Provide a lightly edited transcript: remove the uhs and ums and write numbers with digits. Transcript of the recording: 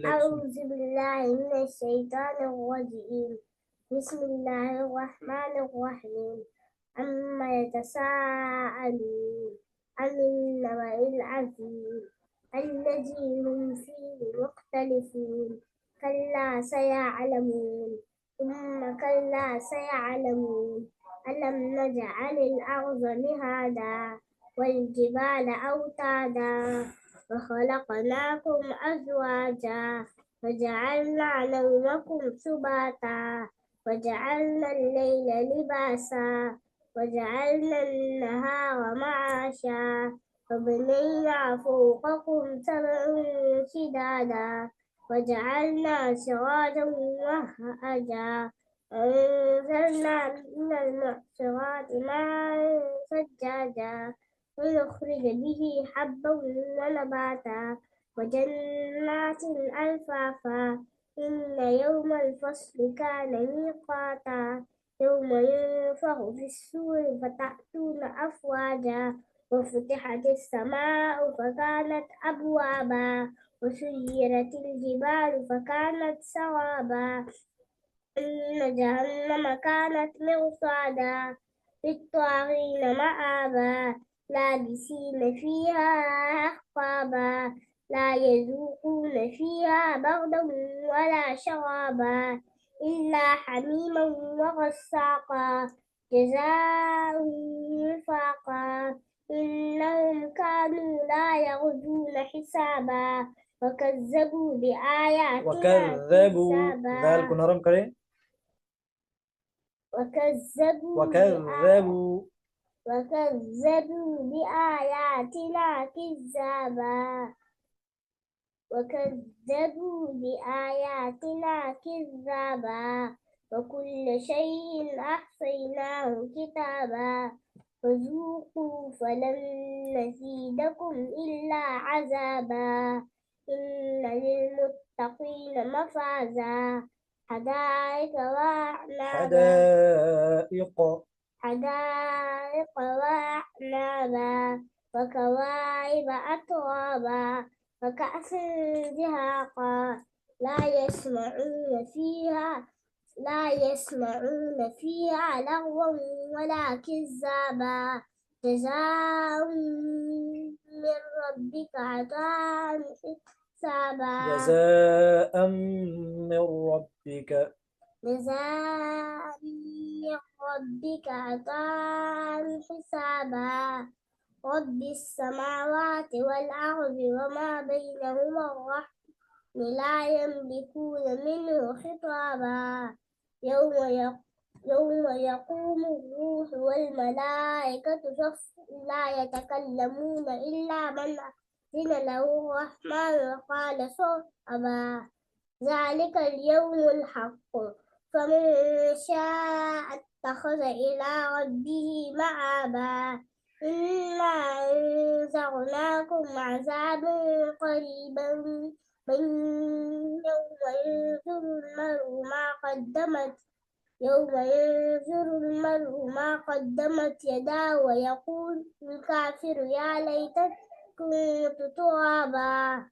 أعوذ بالله من الشيطان الرجيم. بسم الله الرحمن الرحيم. عما يتساءلون عن النبأ العظيم الذي هم فيه مختلفون. كلا سيعلمون ثم كلا سيعلمون. ألم نجعل الأرض مهادا والجبال أوتادا وخلقناكم أزواجا وجعلنا نومكم سباتا وجعلنا الليل لباسا وجعلنا النهار معاشا وبنينا فوقكم سبعا شدادا وجعلنا سراجا وهجا وأنزلنا من المعصرات ماء ثجاجا ونخرج به حبا ونباتا وجنات ألفافا. إن يوم الفصل كان ميقاتا يوم ينفخ في السور فتأتون أفواجا وفتحت السماء فكانت أبوابا وسيرت الجبال فكانت سرابا إن جهنم كانت مرصادا للطاغين مآبا لابسين فيها أحقابا لا يذوقون فيها بردا ولا شرابا إلا حميما وغساقا جزاء وفاقا إنهم كانوا لا يرجون حسابا وكذبوا بآياتنا كذابا ذلك نرم करे وكذبوا بآياتنا كذابا وكل شيء أحصيناه كتابا فذوقوا فلن نزيدكم إلا عذابا إن للمتقين مفازا حدائق وأعنابا وكواعب أترابا وكأس دهاقا لا يسمعون فيها لغوا ولا كذابا جزاء من ربك عطاء حسابا جزاء من ربك عطاء حسابا رب السماوات والأرض وما بينهما الرحمن لا يملكون منه خطابا يوم يقوم الروح والملائكة صفا لا يتكلمون إلا من أذن له الرحمن وقال صوابا ذلك اليوم الحق فمن شاء اتخذ إلى ربه مآبا إنا أنذرناكم عذابا قريبا من يوم ينظر المرء ما قدمت يداه ويقول الكافر يا ليتني كنت ترابا.